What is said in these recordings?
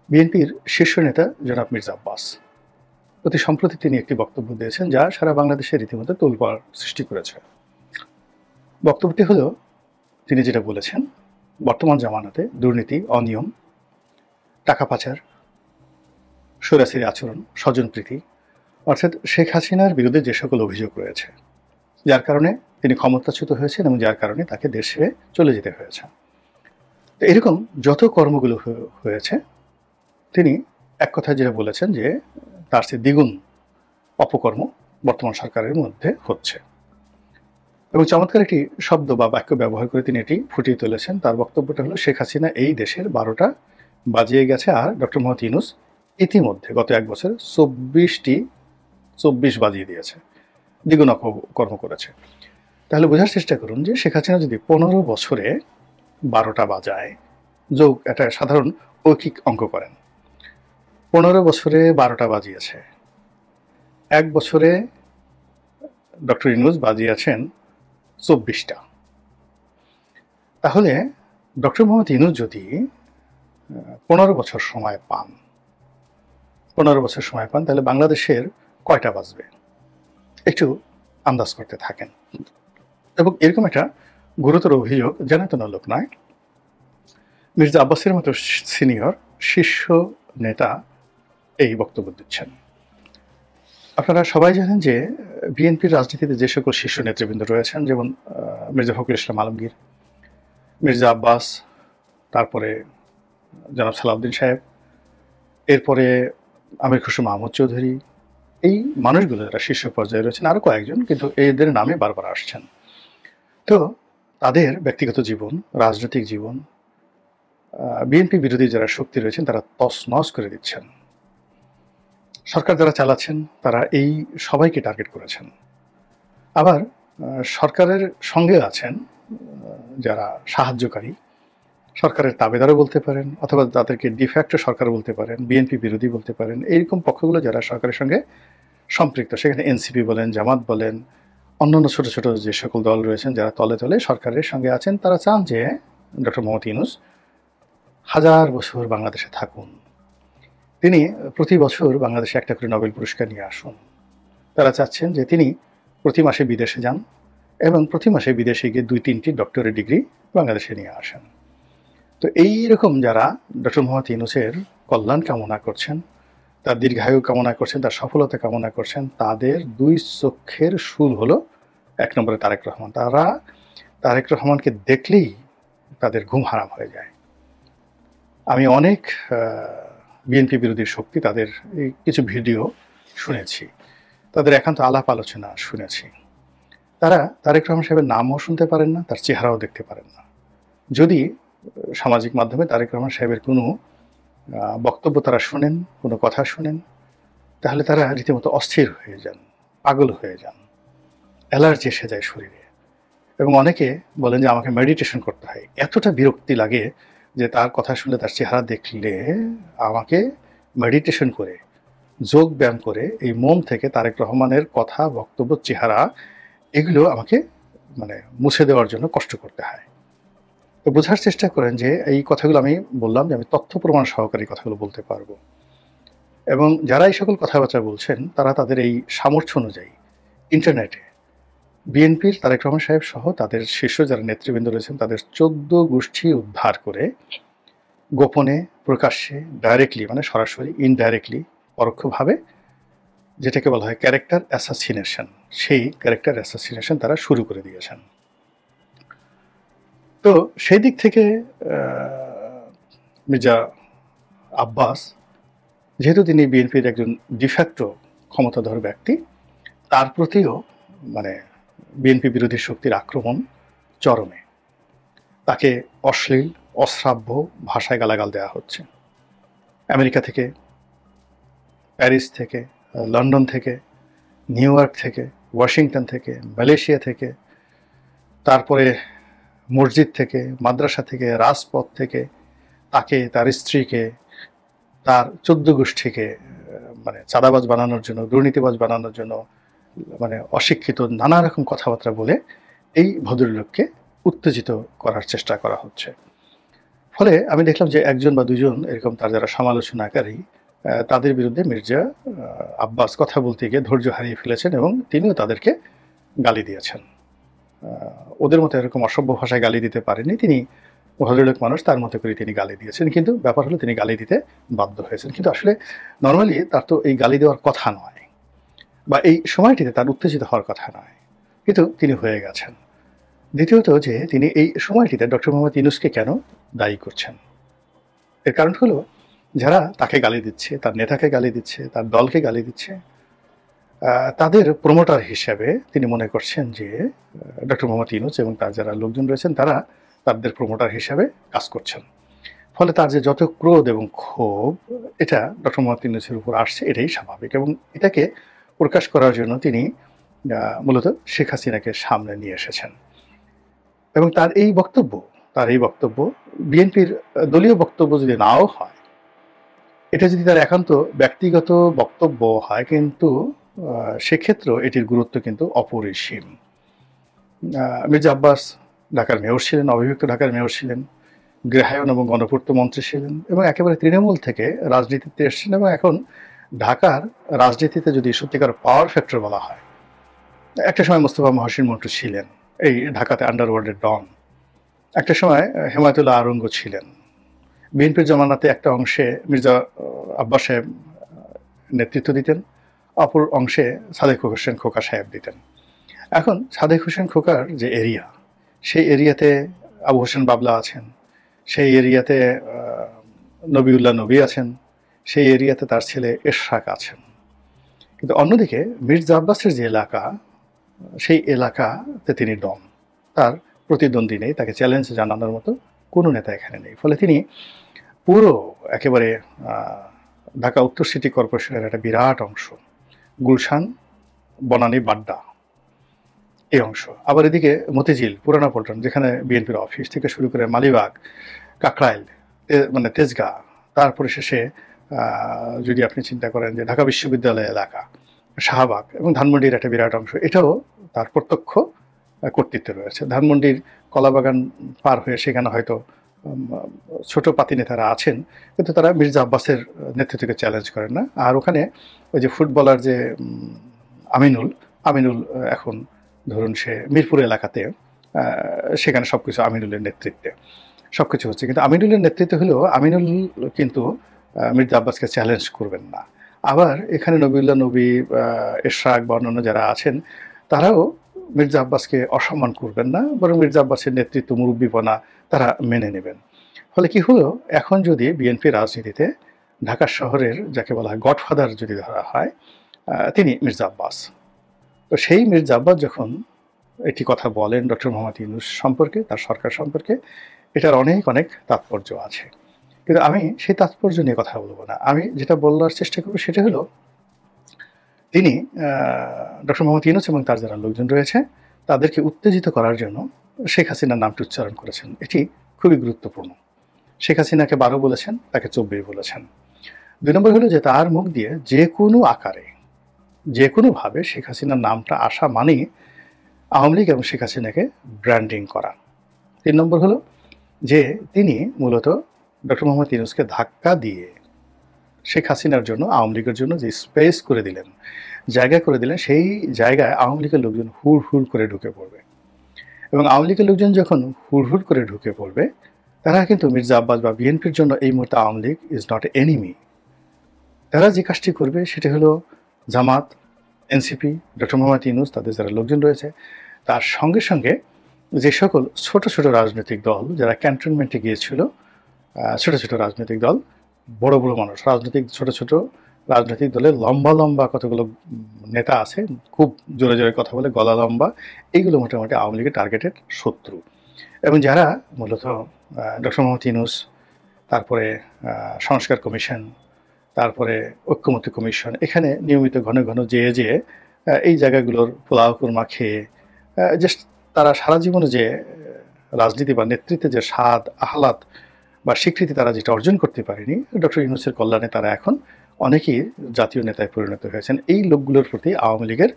বিএনপির শীর্ষ নেতা জনাব মির্জা আব্বাস অতি সম্প্রতি তিনি একটি বক্তব্য দিয়েছেন যা সারা বাংলাদেশে রীতিমতো তোলপাড় সৃষ্টি করেছে। বক্তব্যটি হলো, তিনি যেটা বলেছেন, বর্তমান জামানাতে দুর্নীতি, অনিয়ম, টাকা পাচার, স্বৈরাচারী আচরণ, স্বজনপ্রীতি অর্থাৎ শেখ হাসিনার বিরুদ্ধে যে সকল অভিযোগ রয়েছে, যার কারণে তিনি ক্ষমতাচ্যুত হয়েছেন এবং যার কারণে তাকে দেশ ছেড়ে চলে যেতে হয়েছে। তো এরকম যত কর্মগুলো হয়েছে, তিনি এক কথায় যেটা বলেছেন যে তার চেয়ে দ্বিগুণ অপকর্ম বর্তমান সরকারের মধ্যে হচ্ছে এবং চমৎকার একটি শব্দ বা বাক্য ব্যবহার করে তিনি এটি ফুটিয়ে তুলেছেন। তার বক্তব্যটা হলো, শেখ হাসিনা এই দেশের 12টা বাজিয়ে গেছে আর ডক্টর মোহাম্মদ ইউনূস ইতিমধ্যে গত এক বছর 24 বাজিয়ে দিয়েছে, দ্বিগুণ অপকর্ম করেছে। তাহলে বোঝার চেষ্টা করুন যে শেখ হাসিনা যদি 15 বছরে 12টা বাজায়, যোগ একটা সাধারণ ঐকিক অঙ্ক করেন, 15 বছরে 12টা বাজিয়েছে, এক বছরে ডক্টর ইউনূস বাজিয়েছেন 24টা। তাহলে ডক্টর মোহাম্মদ ইউনূস যদি 15 বছর সময় পান, 15 বছর সময় পান, তাহলে বাংলাদেশের কয়টা বাজবে একটু আন্দাজ করতে থাকেন। এবং এরকম একটা গুরুতর অভিযোগ জানাতন লোক নয়, মির্জা আব্বাসের মতো সিনিয়র শীর্ষ নেতা এই বক্তব্য দিচ্ছেন। আপনারা সবাই জানেন যে বিএনপির রাজনীতিতে যে সকল শীর্ষ নেতৃবৃন্দ রয়েছেন, যেমন মির্জা ফখরুল ইসলাম আলমগীর, মির্জা আব্বাস, তারপরে জনাব সালাউদ্দিন সাহেব, এরপরে আমির খসরু মাহমুদ চৌধুরী, এই মানুষগুলো যারা শীর্ষ পর্যায়ে রয়েছেন, আরও কয়েকজন, কিন্তু এদের নামে বারবার আসছেন। তো তাদের ব্যক্তিগত জীবন, রাজনৈতিক জীবন বিএনপি বিরোধী যারা শক্তি রয়েছেন তারা তছনছ করে দিচ্ছেন। সরকার যারা চালাচ্ছেন তারা এই সবাইকে টার্গেট করেছেন। আবার সরকারের সঙ্গে আছেন যারা সাহায্যকারী, সরকারের তাবেদারও বলতে পারেন, অথবা তাদেরকে ডিফ্যাক্টো সরকার বলতে পারেন, বিএনপি বিরোধী বলতে পারেন। এইরকম পক্ষগুলো যারা সরকারের সঙ্গে সম্পৃক্ত, সেখানে এনসিপি বলেন, জামাত বলেন, অন্যান্য ছোট ছোট যে সকল দল রয়েছেন যারা তলে তলে সরকারের সঙ্গে আছেন, তারা চান যে ডক্টর মোহাম্মদ ইউনূস 1000 বছর বাংলাদেশে থাকুন, তিনি প্রতি বছর বাংলাদেশে একটা করে নোবেল পুরস্কার নিয়ে আসুন। তারা চাচ্ছেন যে তিনি প্রতি মাসে বিদেশে যান এবং প্রতি মাসে বিদেশে গিয়ে 2-3টি ডক্টরেট ডিগ্রি বাংলাদেশে নিয়ে আসেন। তো এই রকম যারা ডক্টর মোহাম্মদ ইউনূসের কল্যাণ কামনা করছেন, তার দীর্ঘায়ু কামনা করছেন, তার সফলতা কামনা করছেন, তাদের দুই চক্ষের শুল হলো 1 নম্বরে তারেক রহমান। তারা তারেক রহমানকে দেখলেই তাদের ঘুম হারাম হয়ে যায়। আমি অনেক বিএনপি বিরোধী শক্তি তাদের এই কিছু ভিডিও শুনেছি, তাদের একান্ত আলাপ আলোচনা শুনেছি। তারা তারেক রহমান সাহেবের নামও শুনতে পারেন না, তার চেহারাও দেখতে পারেন না। যদি সামাজিক মাধ্যমে তারেক রহমান সাহেবের কোনো বক্তব্য তারা শোনেন, কোনো কথা শোনেন, তাহলে তারা রীতিমতো অস্থির হয়ে যান, পাগল হয়ে যান, অ্যালার্জি এসে যায় শরীরে। এবং অনেকে বলেন যে আমাকে মেডিটেশন করতে হয়, এতটা বিরক্তি লাগে যে তার কথা শুনলে, তার চেহারা দেখলে আমাকে মেডিটেশন করে, যোগ ব্যায়াম করে এই মন থেকে তারেক রহমানের কথা, বক্তব্য, চেহারা এগুলো আমাকে মুছে দেওয়ার জন্য কষ্ট করতে হয়। তো বোঝার চেষ্টা করেন যে এই কথাগুলো আমি বললাম যে আমি তথ্য প্রমাণ সহকারে কথাগুলো বলতে পারবো। এবং যারা এই সকল কথাবার্তা বলছেন তারা তাদের এই সামর্থ্য অনুযায়ী ইন্টারনেটে বিএনপির তারেক রহমান সাহেব সহ তাদের শীর্ষ যারা নেতৃবৃন্দ রয়েছেন তাদের 14 গোষ্ঠী উদ্ধার করে গোপনে, প্রকাশ্যে, ডাইরেক্টলি সরাসরি, ইনডাইরেক্টলি, পরোক্ষভাবে, যেটাকে বলা হয় ক্যারেক্টার অ্যাসাসিনেশন, সেই ক্যারেক্টার অ্যাসাসিনেশন তারা শুরু করে দিয়েছেন। তো সেই দিক থেকে মির্জা আব্বাস, যেহেতু তিনি বিএনপির একজন ডিফ্যাক্টো ক্ষমতাধর ব্যক্তি, তার প্রতিও বিএনপি বিরোধী শক্তির আক্রমণ চরমে। তাকে অশ্লীল, অশ্রাব্য ভাষায় গালাগাল দেওয়া হচ্ছে। আমেরিকা থেকে, প্যারিস থেকে, লন্ডন থেকে, নিউ ইয়র্ক থেকে, ওয়াশিংটন থেকে, মালয়েশিয়া থেকে, তারপরে মসজিদ থেকে, মাদ্রাসা থেকে, রাজপথ থেকে তাকে, তার স্ত্রীকে, তার 14 গোষ্ঠীকে চাঁদাবাজ বানানোর জন্য, দুর্নীতিবাজ বানানোর জন্য, অশিক্ষিত নানা রকম কথাবার্তা বলে এই ভদ্রলোককে উত্তেজিত করার চেষ্টা করা হচ্ছে। ফলে আমি দেখলাম যে একজন বা দুজন এরকম তার যারা সমালোচনাকারী তাদের বিরুদ্ধে মির্জা আব্বাস কথা বলতে গিয়ে ধৈর্য হারিয়ে ফেলেছেন এবং তিনিও তাদেরকে গালি দিয়েছেন। ওদের মতো এরকম অসভ্য ভাষায় গালি দিতে পারেননি তিনি, ভদ্রলোক মানুষ, তার মতো করে তিনি গালি দিয়েছেন। কিন্তু ব্যাপার হলো তিনি গালি দিতে বাধ্য হয়েছেন। কিন্তু আসলে নরমালি তার তো এই গালি দেওয়ার কথা নয়, বা এই সময়টিতে তার উত্তেজিত হওয়ার কথা নয়, কিন্তু তিনি হয়ে গেছেন। দ্বিতীয়ত যে তিনি এই সময়টিতে ডক্টর মোহাম্মদ ইউনূসকে কেন দায়ী করছেন? এর কারণ হলো যারা তাকে গালি দিচ্ছে, তার নেতাকে গালি দিচ্ছে, তার দলকে গালি দিচ্ছে, তাদের প্রমোটার হিসেবে তিনি মনে করছেন যে ডক্টর মোহাম্মদ ইউনূস এবং তার যারা লোকজন রয়েছেন তারা তাদের প্রমোটার হিসাবে কাজ করছেন। ফলে তার যে যত ক্রোধ এবং ক্ষোভ এটা ডক্টর মোহাম্মদ ইউনূসের উপর আসছে, এটাই স্বাভাবিক, এবং এটাকে প্রকাশ করার জন্য তিনি মূলত শেখ হাসিনাকে সামনে নিয়ে এসেছেন। এবং তার এই বক্তব্য বিএনপির দলীয় বক্তব্য যদি নাও হয়, এটা যদি তার একান্ত ব্যক্তিগত বক্তব্য হয়, কিন্তু সেক্ষেত্রেও এটির গুরুত্ব কিন্তু অপরিসীম। মির্জা আব্বাস ঢাকার মেয়র ছিলেন, অবিভক্ত ঢাকার মেয়র ছিলেন, গৃহায়ন এবং গণপূর্ত মন্ত্রী ছিলেন, এবং একেবারে তৃণমূল থেকে রাজনীতিতে এসেছেন, এবং এখন ঢাকার রাজনীতিতে যদি সত্যিকার পাওয়ার ফ্যাক্টর বলা হয়, একটা সময় মোস্তফা মহসিন মন্টু ছিলেন, এই ঢাকাতে আন্ডারওয়ার্ল্ডের ডন। একটা সময় হেমায়েতুল্লাহ আরঙ্গ ছিলেন। বিএনপির জমানাতে একটা অংশে মির্জা আব্বাস সাহেব নেতৃত্ব দিতেন, অপর অংশে সাদেক হোসেন খোকা সাহেব দিতেন। এখন সাদেক হোসেন খোকার যে এরিয়া, সেই এরিয়াতে আবু হোসেন বাবলা আছেন, সেই এরিয়াতে নবিউল্লাহ নবী আছেন, সেই এরিয়াতে তার ছেলে এশরাক আছেন। কিন্তু অন্যদিকে মির্জা আব্বাসের যে এলাকা, সেই এলাকাতে তিনি ডন, তার প্রতিদ্বন্দ্বী নেই, তাকে চ্যালেঞ্জ জানানোর মতো কোনো নেতা এখানে নেই। ফলে তিনি পুরো একেবারে ঢাকা উত্তর সিটি কর্পোরেশনের একটা বিরাট অংশ, গুলশান, বনানী, বাড্ডা, এই অংশ, আবার এদিকে মতিঝিল, পুরানা পল্টন, যেখানে বিএনপির অফিস থেকে শুরু করে মালিবাগ, কাকরাইল, মানে তেজগাঁ, তারপরে শেষে যদি আপনি চিন্তা করেন যে ঢাকা বিশ্ববিদ্যালয় এলাকা, শাহবাগ এবং ধানমন্ডির একটা বিরাট অংশ, এটাও তার প্রত্যক্ষ কর্তৃত্বে রয়েছে। ধানমন্ডির কলাবাগান পার হয়ে সেখানে হয়তো ছোট পাতি নেতারা আছেন, কিন্তু তারা মির্জা আব্বাসের নেতৃত্বকে চ্যালেঞ্জ করেন না। আর ওখানে ওই যে ফুটবলার যে আমিনুল এখন ধরুন সে মিরপুর এলাকাতে, সেখানে সবকিছু আমিনুলের নেতৃত্বে সবকিছু হচ্ছে, কিন্তু আমিনুলের নেতৃত্বে হলেও আমিনুল কিন্তু মির্জা আব্বাসকে চ্যালেঞ্জ করবেন না। আবার এখানে নবিউল্লাহ নবী, এশরাক বা অন্যান্য যারা আছেন তারাও মির্জা আব্বাসকে অসম্মান করবেন না, বরং মির্জা আব্বাসের নেতৃত্ব, মুরব্বীপনা তারা মেনে নেবেন। ফলে কি হলো, এখন যদি বিএনপি রাজনীতিতে ঢাকা শহরের যাকে বলা হয় গডফাদার যদি ধরা হয়, তিনি মির্জা আব্বাস। তো সেই মির্জা আব্বাস যখন একটি কথা বলেন ডক্টর মোহাম্মদ ইউনূস সম্পর্কে, তার সরকার সম্পর্কে, এটার অনেক তাৎপর্য আছে, কিন্তু আমি সেই তাৎপর্য নিয়ে কথা বলবো না। আমি যেটা বলার চেষ্টা করবো সেটা হলো তিনি ডক্টর মোহাম্মদ ইউনূস এবং তার যারা লোকজন রয়েছে তাদেরকে উত্তেজিত করার জন্য শেখ হাসিনার নামটি উচ্চারণ করেছেন। এটি খুবই গুরুত্বপূর্ণ। শেখ হাসিনাকে 12 বলেছেন, তাকে 24 বলেছেন। 2 নম্বর হলো যে তার মুখ দিয়ে যে কোনো আকারে, যে কোনোভাবে শেখ হাসিনার নামটা আসা মানে আওয়ামী লীগ এবং শেখ হাসিনাকে ব্র্যান্ডিং করা। 3 নম্বর হলো যে তিনি মূলত ডক্টর মোহাম্মদ ইউনূসকে ধাক্কা দিয়ে শেখ হাসিনার জন্য, আওয়ামী লীগের জন্য যে স্পেস করে দিলেন, জায়গা করে দিলেন, সেই জায়গায় আওয়ামী লীগের লোকজন হুড় করে ঢুকে পড়বে। এবং আওয়ামী লীগের লোকজন যখন হুড় করে ঢুকে পড়বে, তারা কিন্তু মির্জা আব্বাস বা বিএনপির জন্য এই মুহূর্তে Awami League is not enemy. তারা যে কাজটি করবে সেটা হলো জামাত, এনসিপি, ডক্টর মোহাম্মদ ইউনূস, তাদের যারা লোকজন রয়েছে, তার সঙ্গে যে সকল ছোট রাজনৈতিক দল যারা ক্যান্টনমেন্টে গিয়েছিল, ছোট রাজনৈতিক দল, বড় মানুষ, ছোট রাজনৈতিক দলের লম্বা কতগুলো নেতা আছে, খুব জোরে কথা বলে, গলা লম্বা, এইগুলো মোটামুটি আওয়ামী লীগের টার্গেটেড শত্রু। এবং যারা মূলত ডক্টর মোহাম্মদ ইউনূস, তারপরে সংস্কার কমিশন, তারপরে ঐক্যমত্য কমিশন, এখানে নিয়মিত ঘন যেয়ে এই জায়গাগুলোর পোলাও কুরমা খেয়ে জাস্ট তারা সারা জীবনে যে রাজনীতি বা নেতৃত্বে যে স্বাদ, আহ্লাদ বা স্বীকৃতি তারা যেটা অর্জন করতে পারেনি, ডক্টর ইউনূসের কল্যাণে তারা এখন অনেকেই জাতীয় নেতায় পরিণত হয়েছেন। এই লোকগুলোর প্রতি আওয়ামী লীগের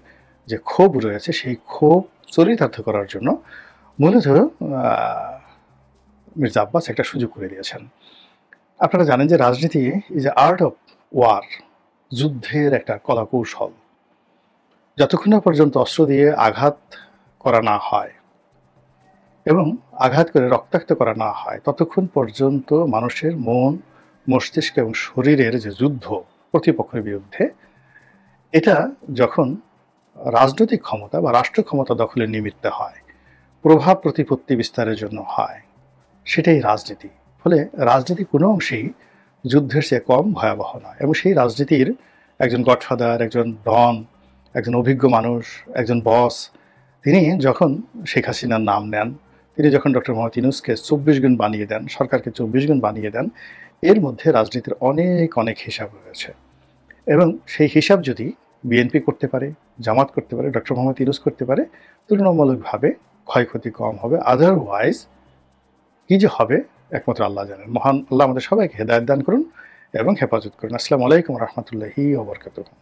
যে ক্ষোভ রয়েছে, সেই ক্ষোভ চরিতার্থ করার জন্য মূলত মির্জা আব্বাস একটা সুযোগ করে দিয়েছেন। আপনারা জানেন যে রাজনীতি is a art of war, যুদ্ধের একটা কলাকৌশল। যতক্ষণ না পর্যন্ত অস্ত্র দিয়ে আঘাত করা না হয় এবং আঘাত করে রক্তাক্ত করা না হয়, ততক্ষণ পর্যন্ত মানুষের মন, মস্তিষ্ক এবং শরীরের যে যুদ্ধ প্রতিপক্ষের বিরুদ্ধে, এটা যখন রাজনৈতিক ক্ষমতা বা রাষ্ট্র ক্ষমতা দখলের নিমিত্তে হয়, প্রভাব প্রতিপত্তি বিস্তারের জন্য হয়, সেটাই রাজনীতি। ফলে রাজনীতি কোনো অংশেই যুদ্ধের চেয়ে কম ভয়াবহ নয়। এবং সেই রাজনীতির একজন গডফাদার, একজন ডন, একজন অভিজ্ঞ মানুষ, একজন বস, তিনি যখন শেখ হাসিনার নাম নেন, তিনি যখন ডক্টর মোহাম্মদ ইউনূসকে 24 গুণ বানিয়ে দেন, সরকারকে 24 গুণ বানিয়ে দেন, এর মধ্যে রাজনীতির অনেক অনেক হিসাব রয়েছে। এবং সেই হিসাব যদি বিএনপি করতে পারে, জামাত করতে পারে, ডক্টর মোহাম্মদ ইউনূস করতে পারে, তুলনামূলকভাবে ক্ষয়ক্ষতি কম হবে। আদারওয়াইজ কি যে হবে একমাত্র আল্লাহ জানেন। মহান আল্লাহ আমাদের সবাইকে হেদায়েত দান করুন এবং হেফাজত করুন। আসসালামু আলাইকুম ওয়া রাহমাতুল্লাহি ওয়া বারাকাতুহু।